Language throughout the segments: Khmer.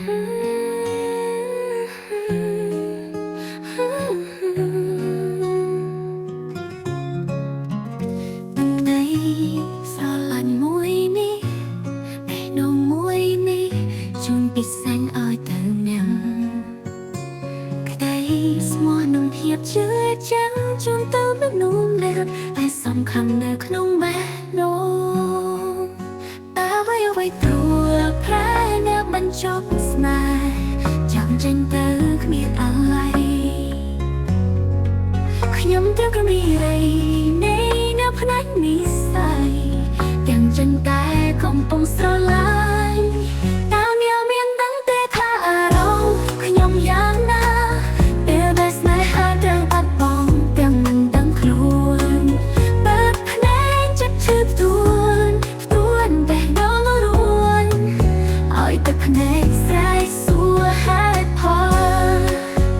ស្រឡាញ់មួយនេះឯនោះមួយនេះជូនពីសែងឲ្យទៅញ៉ាំក្តីស្មោះនឹងភាពជឿចាំងជូនទៅមនុស្សណាតែសំខាន់នៅក្នុងបែបនោះតើអ្វីត្រួតប្រែអ្នកបញ្ចប់ស្នេហ៍ចាំចេញទៅគ្មានอะไรខ្ញុំត្រូវក៏មានរីនៃនៅផ្នែកនិស្ស័យទាំងចិនតែកំពុងស្រឡាញ់តើអ្នកមានដឹងទេថាអារម្មណ៍ខ្ញុំយ៉ាងណាពេលដែលស្នេហាត្រូវបាត់បង់ទាំងមិនដឹងខ្លួនបើកភ្នែកចិត្តឈឺផ្ទួនបេះដូងរួនឲ្យទឹកភ្នែកស្រែកសួរហេតុផល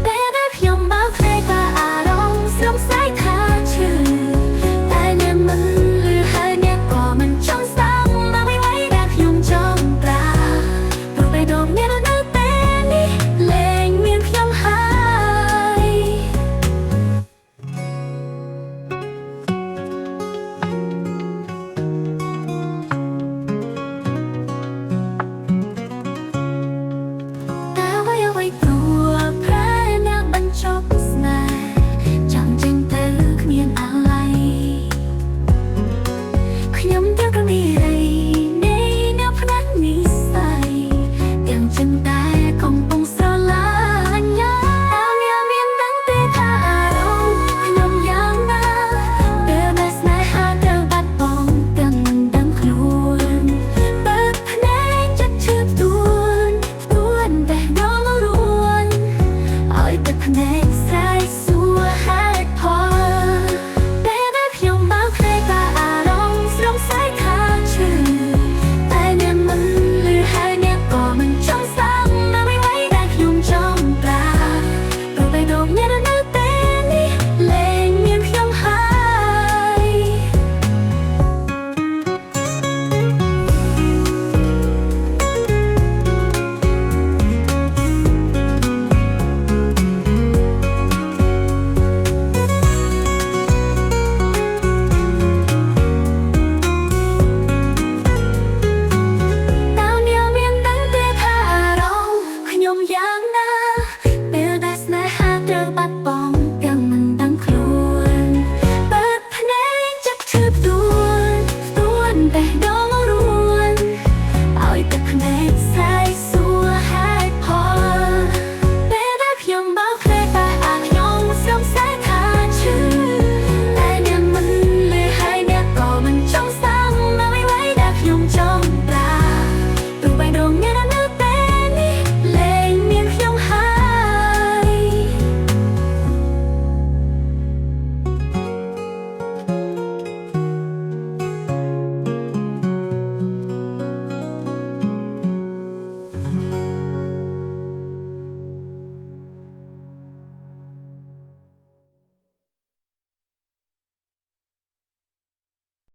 ពេលដែលខ្ញុំបើកភ្នែកក៏អារម្មណ៍ស្រងសាយថាឈឺតែអ្នកមិនលឺហើយអ្នកក៏មិនចង់ស្ដាប់មកអ្វីដែលខ្ញុំចង់ប្រាប់ព្រោះបេះដូងអ្នកនៅពេលនេះលែងមានខ្ញុំហើយអ្វីព្រោះប្រែអ្នកបញ្ចប់ស្នេហ៍ចាំចេញទៅគ្មានอะไรខ្ញុំត្រូវក៏មានរីនៃនៅផ្នែកនិស្ស័យទាំងចិនតែ